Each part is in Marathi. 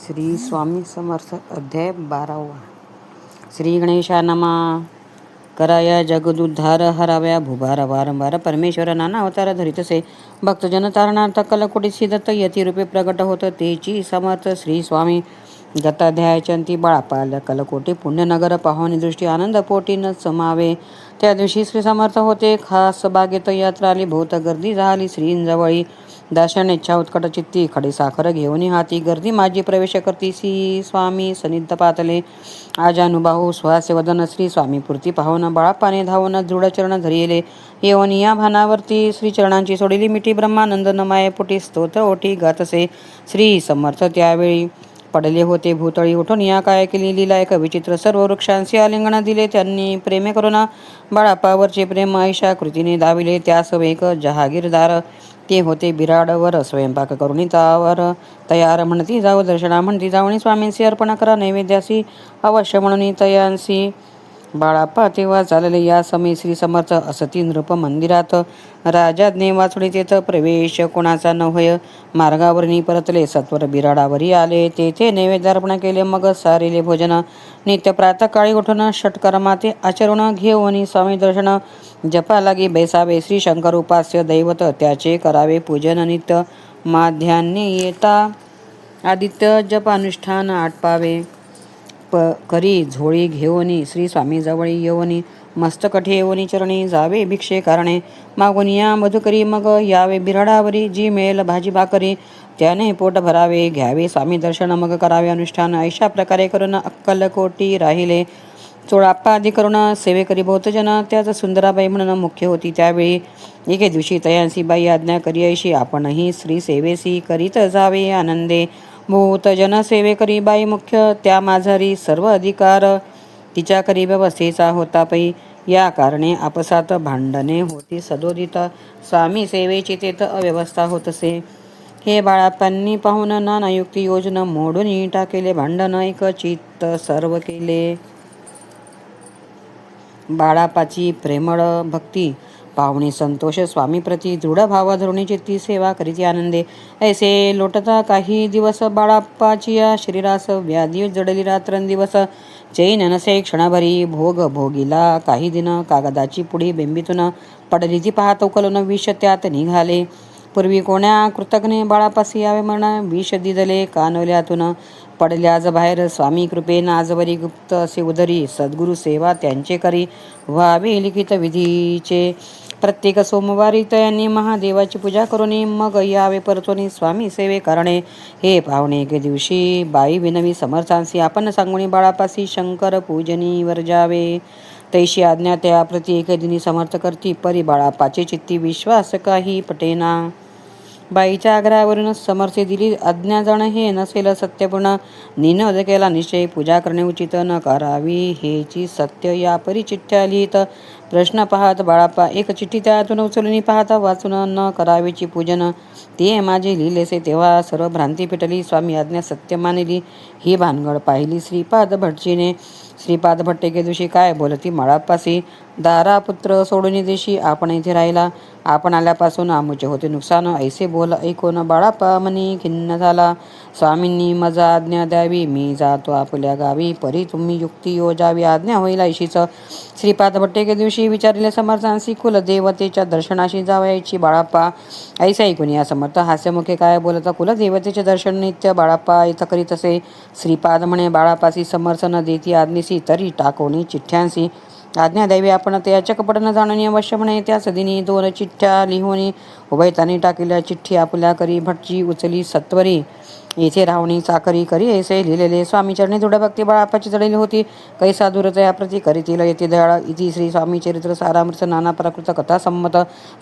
श्री स्वामी समर्थ अध्याय 12. श्री गणेशा नमा. कराया जगदुद्धार हराव्या भूभार वारंवार परमेश्वर नाना अवतार धरितसे भक्तजन तारणार्थ कलकोटी सिद्धत यतिरूपे प्रगट होत तेची समर्थ श्री स्वामी. गताध्यायाच्या अंती बाळापाल्या कलकोटी पुण्यनगर पाहुणी दृष्टी आनंद पोटी न समावे. त्या दिवशी श्री समर्थ होते खास बागेत यात्रा आली बहुत गर्दी झाली श्रींजवळी. दर्शन इच्छा उत्कट चित्ती खडी साखर घेऊन हाती गर्दी माझी प्रवेश करती श्री स्वामी सनिध पातले. आजानुबाहू सुहास्य वदन श्री स्वामी पूर्ती पाहून बाळापाने धावून दृढ चरण धरिले. येऊन या भानावरती श्री चरणांची सोडिली मिठी ब्रह्मानंद नमाय पोटी स्तोत्र ओठी गातसे. श्री समर्थ त्यावेळी पडले होते भूतळी उठून या काय केली लीला एक विचित्र. सर्व वृक्षांशी आलिंगन दिले त्यांनी प्रेमे करून बाळापावरचे प्रेम ऐशा कृतीने दाविले. त्यास एक जहागीरदार ते होते बिराडवर स्वयंपाक करून तावर तयार म्हणती जाऊ दर्शना म्हणती जाऊनी स्वामींशी अर्पण करा नैवेद्यासी अवश्य म्हणून तयांसी. बाळाप्पा तेव्हा चालले या समय श्री समर्थ असती नृप मंदिरात. राजाज्ञे वाचुनी तेथ प्रवेश कोणाचा न होय. मार्गावरनी परतले सत्वर बिराडावरी आले तेथे नैवेद्यार्पण केले मग सारेले भोजन. नित्य प्रातःकाळी उठून षटकर्माते आचरण घेऊन स्वामी दर्शन जपा लागी बैसावे. श्री शंकर उपास्य दैवत त्याचे करावे पूजन. नित्य माध्यान्नी येता आदित्य जपानुष्ठान आटपावे. करी झोळी घेऊनी श्री स्वामी जवळी येऊनी मस्तक ठेवून चरणी जावे भिक्षे कारणे. मागून या मधुकरी मग यावे बिराडावरी जी मिळेल भाजी भाकरी त्याने पोट भरावे. घ्यावे स्वामी दर्शन मग करावे अनुष्ठान. अशा प्रकारे करून अक्कलकोटी राहिले. चोळाप्पा आदी करून सेवेकरी बहुतजन त्याच सुंदराबाई म्हणून मुख्य होती. त्यावेळी एके दिवशी तयांसी बाई आज्ञा करी ऐशी आपणही श्री सेवेसी करीत जावे आनंदे. भूतजन सेवेकरी बाई मुख्य त्या माझारी सर्व अधिकार तिच्या करी व्यवस्थेचा होता पै. या कारणे आपसात भांडणे होती सदोदित. स्वामी सेवेची तेथ अव्यवस्था होतसे. हे बाळाप्पांनी पाहून नाना युक्ती योजना मोडून टाकेले. भांडण एक चित्त सर्व केले. बाळापाची प्रेमळ भक्ती पाहुणी संतोष स्वामी प्रती दृढ भाव धरुणी चित्ती सेवा करीती आनंदे. ऐसे लोटता काही दिवस बाळाप्पाची या शरीरास व्याधी जडली रात्रंदिवस. चैन नसे क्षणभरी भोग भोगीला काही दिन कागदाची पुडी बेंबीतून पडली ती पाहत उकलून विष त्यात निघाले. पूर्वी कोण्या कृतज्ञ बाळापासी यावे म्हणा विष दिदले कानवल्यातून पडल्याज बाहेर. स्वामी कृपेन आजवरी गुप्त असे उदरी सद्गुरु सेवा त्यांचे करी व्हावे लिखित विधीचे. प्रत्येक सोमवारी त्यांनी महादेवाची पूजा करून मग यावे परतोनी स्वामी सेवे करणे. हे पाहुणे एके दिवशी बाई विनवी समर्थांसी आपण सांगुनी बाळापासी शंकर पूजनी वर जावे. तैशी आज्ञा त्या प्रती एके दिनी समर्थ करती परी बाळापाचे चित्ती विश्वास काही पटेना. बाईच्या आग्रहावरून समर्थे दिली आज्ञा. जण हे नसेल सत्यपूर्ण निनद केला निश्चय पूजा करणे उचित न करावी हेची सत्य या परी चिठ्ठ्या लिहित. प्रश्न पाहत बाळाप्पा एक चिठ्ठी त्यातून उचलून पाहता वाचून न करावीची पूजन ते माझे लिहिलेसे. तेव्हा सर्व भ्रांती पेटली. स्वामी आज्ञा सत्य मानली ही भानगड पाहिली श्रीपाद भटजीने. श्रीपाद भट्ट एके दिवशी काय बोलती बाळाप्पासी. दारा पुत्र सोडून देशी आपण इथे राहिला. आपण आल्यापासून आमुचे होते नुकसान. ऐसे बोल ऐकून बाळाप्पा मनी खिन्न झाला. स्वामींनी मजा आज्ञा द्यावी मी जातो आपल्या गावी. परी तुम्ही युक्ती योजावी आज्ञा होईल ऐशीच. श्रीपाद भट्ट एके दिवशी विचारले समर्थांसी कुलदेवतेच्या दर्शनाशी जावयाची बाळाप्पा. ऐसे ऐकून या समर्थ हास्यमुखे काय बोलता कुलदेवतेचे दर्शन नित्य बाळाप्पा इथं करीत असे. श्रीपाद म्हणे बाळापासी समर्थ न देती आज्ञेसी तरी टाकोनी चिठ्ठ्यांसी आज्ञा द्यावी आपण त्याच्या कपट न जाणून अवश्य म्हणे. त्याच दिनी 2 चिठ्ठ्या लिहून उभयतानी टाकलेल्या चिठ्ठी आपल्या करी भटजी उचली सत्वरी. येथे राहुणी चाकरी करी ऐसे लिहिलेले. स्वामीचरणी दृढ भक्ती बाळाप्पाची जडलेली होती. कैसा दूरतया प्रती करीतील येते दयाळ. इति श्री स्वामी चरित्र सारामृत नाना प्राकृत कथा संमत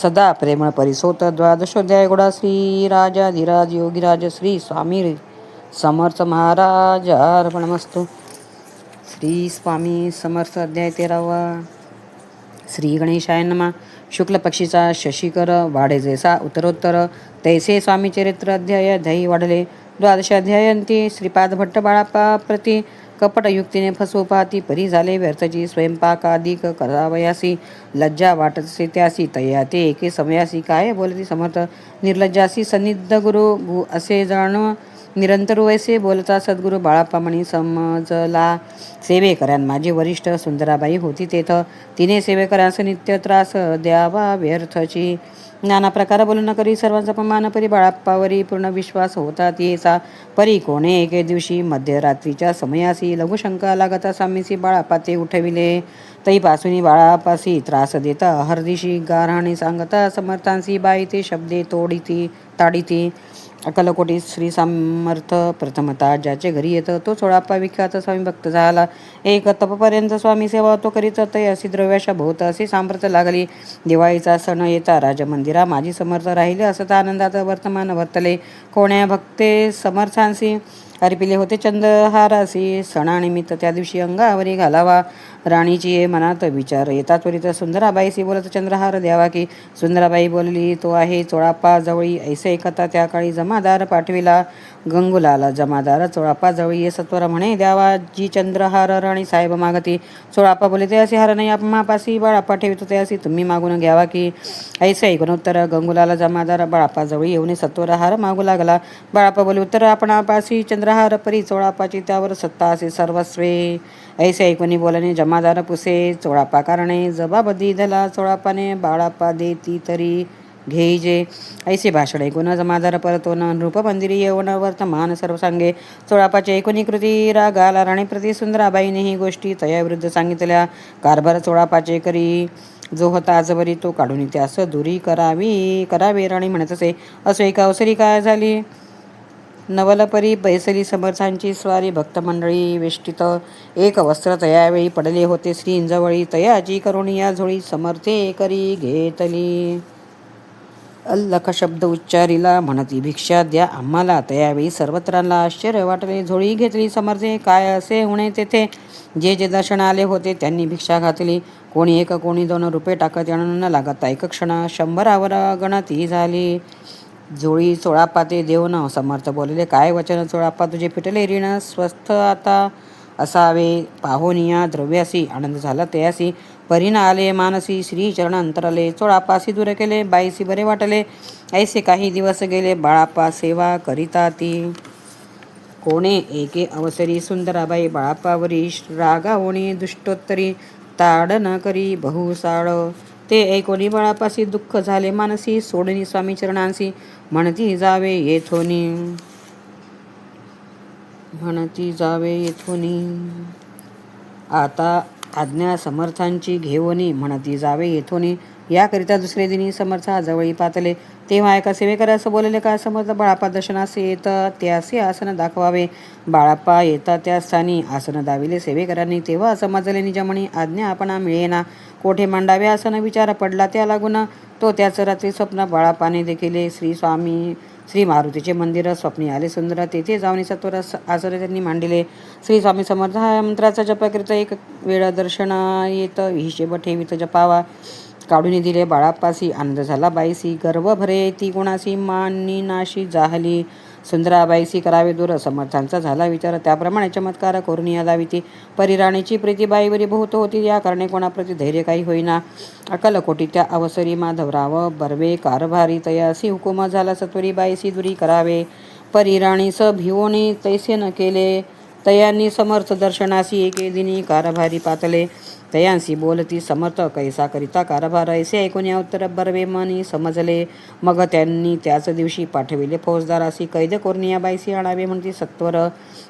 सदा प्रेमळ परिसोत. 12ोऽध्याय गुडा श्री राजाधिराज योगीराज श्री स्वामी समर्थ महाराज अर्पणमस्तु. श्री स्वामी समर्थ अध्याय 13. श्री गणेशाय नमः. शुक्ल पक्षीचा शशिकर वाढे जैसा उत्तरोत्तर तैसे स्वामी चरित्र अध्याय ध्येय वाढले. 12ोऽध्यायांती श्रीपाद भट्ट बाळाप्पा प्रति कपटयुक्तीने फसवू पाहती परी झाले व्यर्थची. स्वयंपाकादिक करावयासी लज्जा वाटतसे त्यासी तया ते एके समयासी काय बोलती समर्थ निर्लज्जासी सन्निध गुरु असे जाण निरंतर वैसे बोलता सद्गुरू बाळाप्पा म्हणी, समजला सेवेकऱ्यान माझी वरिष्ठ सुंदराबाई होती तेथ, तिने सेवेकऱ्यांस नित्य त्रास द्यावा व्यर्थची. नाना प्रकार बोलून करी सर्वांचा अपमान परी बाळाप्पावरी पूर्ण विश्वास होता तिचा. परी कोणे एके दिवशी मध्यरात्रीच्या समयासी लघुशंका लागता सामीसी बाळाप्पा ते उठविले. तईपासून बाळापासी त्रास देता हरदिशी गारहाणे सांगता समर्थांसी बाई ते शब्दे ताडिती. अकलकोटी श्री समर्थ प्रथमता ज्याचे घरी येतं तो सोळाप्पा विख्यात स्वामी भक्त झाला. एक तपपर्यंत स्वामी सेवा तो करीत अशी द्रव्याशा भोवत अशी सांप्रत लागली. दिवाळीचा सण येता राजमंदिरा माझी समर्थ राहिले असता आनंदात वर्तमान वर्तले. कोण्या भक्ते समर्थांसी अर्पिले होते चंद्रहारासी. सणानिमित्त त्या दिवशी अंगावरी घालावा राणीची मनात विचार येता त्वरित सुंदराबाईशी बोलत चंद्रहार द्यावा की. सुंदराबाई बोलली, तो आहे चोळाप्पा जवळी. ऐसे ऐकता त्या काळी जमादार पाठविला गंगुलाला. जमादार चोळाप्पा जवळी ये सत्वर म्हणे द्यावा जी चंद्रहार राणी साहेब मागती. चोळाप्पा बोले, ते असे हार नाही आम्हापासी बाळाप्पा ठेवितो ते असे तुम्ही मागून घ्यावा की. ऐसे ऐकून उत्तर गंगुलाला जमादार बाळाप्पा जवळी येऊन सत्वर हार मागू लागला. बाळाप्पा बोले, उत्तर आपणापासी चंद्रहार परी चोळाप्पाची त्यावर सत्ता असे सर्वस्वे. ऐसे ऐकून बोलणे जमादार पुसे चोळाप्पा कारणे जबाब दिधला. चोळाप्पाने बाळाप्पा देती तरी घेईजे. ऐसे भाषण ऐकून जमादार परतून नृपमंदिरी येऊन वर्तमान सर्व सांगे. चोळाप्पाच्या ऐकुनी कृती रागाला राणीप्रती सुंदराबाईने ही गोष्टी तयाविरुद्ध सांगितल्या. कारभार चोळाप्पाचे करी जो होता आजवरी तो काढून त्यास दुरी करावे राणी म्हणत असे. असो एका अवसरी काय झाली. नवलपरी बैसली समर्थांची स्वारी भक्तमंडळी वेष्टित. एक वस्त्र तयावेळी पडले होते श्रींजवळी. तयाची करुणिया झोळी समर्थे करी घेतली. अल्लख शब्द उच्चारिला म्हणती, भिक्षा द्या आम्हाला. तयावेळी सर्वत्रांना आश्चर्य वाटले. झोळी घेतली समर्थे. काय असे होणे तेथे. जे जे दर्शन आले होते त्यांनी भिक्षा घातली. कोणी 1 कोणी 2 रुपये टाकत येणं न लागता एक क्षण 100वर गणती झाली. झोळी चोळाप्पा ते देऊन समर्थ बोलले, काय वचन चोळाप्पा तुझे फिटले ऋण स्वस्थ आता असावे. पाहोनिया द्रव्यासी आनंद झाला तयासी. परीन आले मानसी श्री चरण अंतरले. चोळाप्पासी दूर केले बाईसी बरे वाटले. ऐसे काही दिवस गेले बाळाप्पा सेवा करिता ती. कोणे एके अवसरी सुंदराबाई बाळाप्पावरी रागावणी दुष्टोत्तरी ताड न करी बहुसाळ. ते ऐकोनी बाळापासी दुःख झाले मानसी. सोडणी स्वामी चरणांसी म्हणती जावे येथोनी. आता आज्ञा समर्थांची घेऊनी म्हणती जावे येथोनी. याकरिता दुसरे दिनी समर्थाजवळी पातले. तेव्हा एका सेवेकऱ्यास बोलले, काय समर्थ बाळाप्पा दर्शनास येत त्यासी आसन दाखवावे. बाळाप्पा येता त्या स्थानी आसन दाविले सेवेकरांनी. तेव्हा समजले निजमणी आज्ञा आपणा मिळेना. कोठे मांडावे आसन विचार पडला त्या लागून. तो त्याच रात्री स्वप्न बाळाप्पाने देखील श्री मारुतीचे मंदिर स्वप्नी आले सुंदर. तेथे जाऊन सत्वर आसन त्यांनी मांडिले. श्री स्वामी समर्थ हा मंत्राचा जप करीत एक वेळ दर्शन येत हिशेब ठेवीत जपावा. काढून दिले बाळाप्पासी. आनंद झाला बाईसी. गर्व भरे ती गुणासी मानी नाशी जाहली. सुंदराबाईसी करावे दूर समर्थांचा झाला विचार. त्याप्रमाणे चमत्कार करून या दाविती. परिराणीची प्रीती बाईवरी बहुत होती. या कारणे कोणाप्रती धैर्य काही होईना. अकलकोटी त्या अवसरी माधवराव बर्वे कारभारी तयासी हुकुम झाला सत्वरी बाईसी दुरी करावे. परिराणीस भिवोनी तैसे न केले. तयांनी समर्थ दर्शनासी एके दिनी कारभारी पातले. तयांसी बोलती समर्थ कैसा करिता कारभार. ऐसे ऐकून या उत्तर बर्वे मनी समजले. मग त्यांनी त्याच दिवशी पाठविले फौजदारासी. कैद करून बाईसी आणावे म्हणती सत्वर.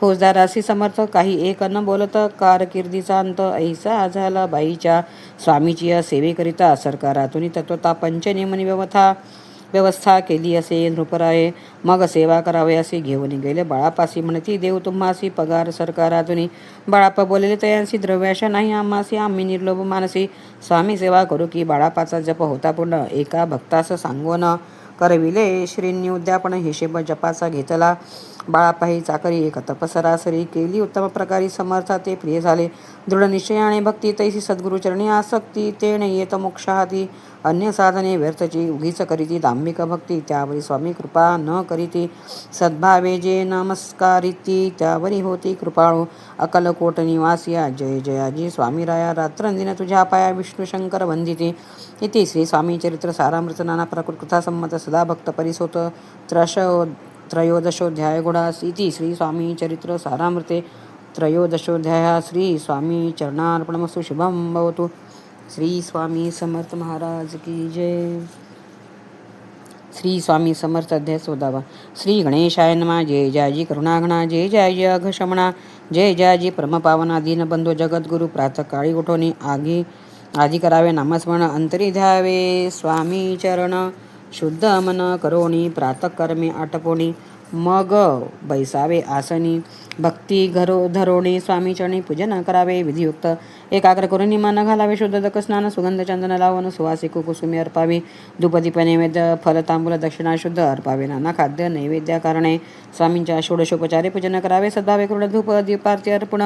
फौजदारासी समर्थ काही एक न बोलत कारकिर्दीचा अंत ऐसा झाला बाईच्या. स्वामीची सेवेकरिता सरकारातून तत्वता पंचनियमनी व्यवस्था केली असे नृपराये. मग सेवा करावे असे घेऊन गेले बाळापासी. म्हणती देव तुम्हासी पगार सरकारातून. बाळाप्पा बोलले, तयांसी द्रव्याशा नाही आम्हासी. आम्ही निर्लोभ मानसी स्वामी सेवा करू की. बाळापाचा जप होता पूर्ण. एका भक्तास सांगून करविले श्रींनी उद्यापन. हिशेब जपाचा घेतला. बाळाप्पा ही चाकरी एक तपसरासरी केली उत्तम प्रकारे. समर्था ते प्रिय झाले. दृढ निश्चयाने भक्ती तैसी सद्गुरुचरणी आसक्ती. तेणे येत मोक्ष हाती. अन्य साधने व्यर्थची उगीच करीती. दांभिक भक्ती त्यावरी स्वामी कृपा न करीती. सद्भावे जे नमस्कारिती त्यावरी होती कृपाळू. अकलकोट निवासिया जय जयाजी स्वामीराया. रात्रंदिन तुझ्या पाया विष्णू शंकर वंदिती. इति श्री स्वामी चरित्र सारामृत नाना प्राकृत कथा संमत सदा भक्त परिसोत त्रयोदशोऽध्याय गुणास् इति श्री स्वामी चरित्र सारामृते त्रयोदशोऽध्यायः श्री स्वामी चरणार्पणमस्तु. शुभं भवतु. श्री स्वामी समर्थ महाराज की जय. श्री स्वामी समर्थ अध्याय 14. श्री गणेशाय नमः. जय जयाजी करुणागणा. जय जयाजी अघशमणा. जय जयाजी परमपावना. दीनबंधू जगद्गुरु. प्रातःकाळी उठोनी आधी करावे नामस्मरण. अंतरी ध्यावे स्वामी चरण. शुद्ध मन करोणी. प्रातःकर्मे आटपोणी. मग बैसावे आसनी. भक्ती धरोणी. स्वामी चरणी पूजन करावे विधियुक्त. एकाग्र करून मन घालावे. शुद्ध दक स्नान. सुगंध चंदन लावून सुवासिक कुसुमे अर्पावी. धूपदीप नैवेद्य फल तांबूल दक्षिणा शुद्ध अर्पावे. नाना खाद्य नैवेद्य कारणे स्वामींच्या षोडशोपचारे पूजन करावे. सद्भावे करून धूप दीपारती अर्पण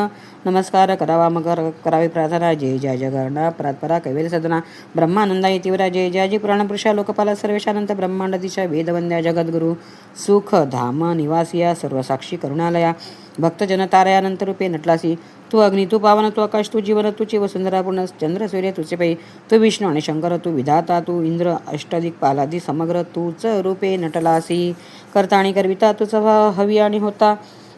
नमस्कार करावा. मग करावे प्रार्थना. जय जय जगर्णा प्रातपरा कैवेल सदना. ब्रह्मानंदा येतीवरा. जय जयाजी पुराण पुरुषा लोकपाला सर्वेशानंत ब्रह्मांड दिशा वेदवंद्या जगद्गुरु सुख धाम निवासिया सर्वसाक्षी करुणालया. भक्तजन तारयानंतर रूपे नटलासी. तू अग्नी, तू पावन, तू आकाश, तू जीवन, तुची वसुंधरा पूर्ण चंद्र सूर्य तुझे पै. तू विष्णू आणि शंकर, तू विधाता, तू इंद्र अष्टाधिक पालादी समग्र तूच रूपे नटलासी. करता आणि करविता तुझ हवी आणि होता.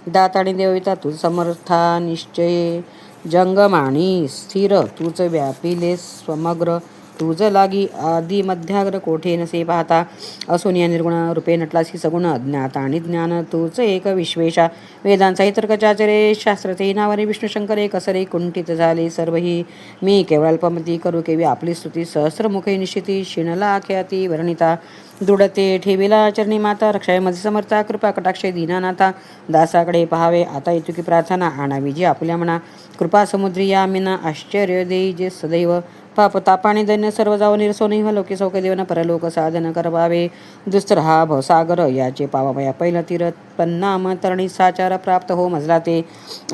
दात आणि देविता तुझ समर्था निश्चय. जंगम आणि स्थिर तूच व्यापिले समग्र. तुझ लागी आदि मध्याग्र कोठे नसे पाहता. असोनिया निर्गुण रूपे नटलासी सगुण. अज्ञात आणि ज्ञान तूच एक विश्वेशा. वेदांचा तर्कचाचरे शास्त्रते नावारे. विष्णू शंकर एक असरे कुंठित झाले सर्वही. मी केवळ अल्पमती करू केवी आपली स्तुती. सहस्रमुखे निश्चिती शिणला ख्याती वर्णिता. दृढते ठेविला चरणी माता. रक्षाय मध्ये समर्था. कृपा कटाक्षे दीनानाथा. दासाकडे पहावे आता इतुकी प्रार्थना. आणावी जी आपल्या मना. कृपा समुद्री या मीना. आश्चर्य देई जे सदैव. पाप तापाने दैन्य सर्व जाऊ निरसोनी. लोके सौख्य देवन परलोक साधन करवावे. दुस्तर हा भवसागर याचे पावावया पैल तीरथ. पन्नाम तरणी साचार प्राप्त हो मजला ते.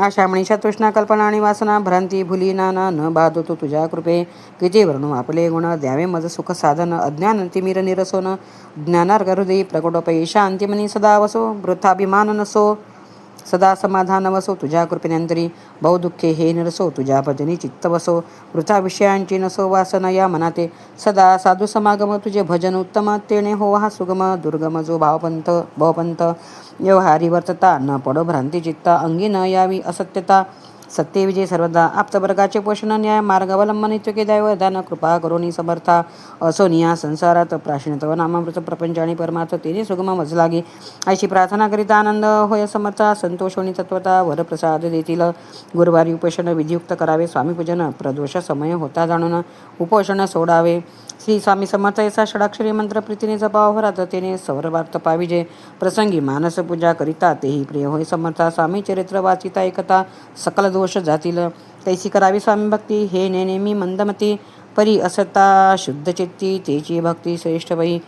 आशा मनीषा तृष्णा कल्पना आणि वासना. भ्रांती भुली नाना न बाधो तो तुझ्या कृपे. किती वर्णू आपले गुण द्यावे मज सुख साधन. अज्ञान तिमिर निरसोन. ज्ञानार्घ हृदयी प्रकटोपै. शांतिमनी सदा वसो. वृथाभिमान नसो. सदा समाधान वसो तुझ्या कृपेनंतरी. बहुदुःखे हे निरसो तुझ्या भजनी चित्त वसो. वृथा विषयांची नसो वासना या मनाते. सदा साधू समागम तुझे भजन उत्तम. तेणे हो हा सुगम दुर्गम जो भावपंथ. व्यवहारी वर्तता न पडो भ्रांती चित्ता. अंगी न यावी असत्यता. सत्य विजय सर्वदा. आप्तवर्गाचे पोषण न्याय मार्गावलंबन इत्युके दैवदान. कृपा करोनी समर्था. असोनिया संसारात प्राचीन तव नामामृत प्रपंच आणि परमार्थ तेने सुगम मजलागी. अशी प्रार्थना करीता आनंद होय समर्था. संतोषोनी तत्वता वरप्रसाद देतील. गुरुवारी उपोषण विधियुक्त करावे. स्वामीपूजन प्रदोष समय होता जाणून उपोषण सोडावे. श्री स्वामी समर्थ याचा षडाक्षरी मंत्र प्रीतीने जपावा. भरात तेने सौरवार्थ पाविजे. प्रसंगी मानस पूजा करिता तेही प्रिय होय समर्था. स्वामी चरित्र वाचिता एकता सकल दोष जातील. तैसी करावी स्वामी भक्ती. हे नेहमी मंदमती. परी असता शुद्ध चित्ती तेची भक्ती श्रेष्ठ बाई.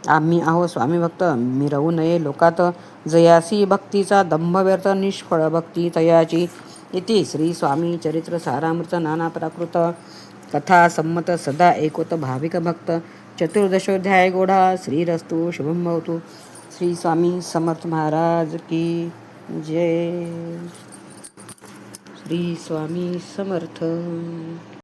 आम्ही आहो स्वामी भक्त मिरवू नये लोकात. जयासी भक्तीचा दंभ व्यर्थ निष्फळ भक्ती तयाची. इति श्री स्वामी चरित्र सारामृत नाना प्राकृत कथा संमत सदा एकोत भाविक भक्त. चतुर्दशोध्याय गोढा. श्रीरस्तु शुभं भवतु. श्री स्वामी समर्थ महाराज की जय. श्री स्वामी समर्थ.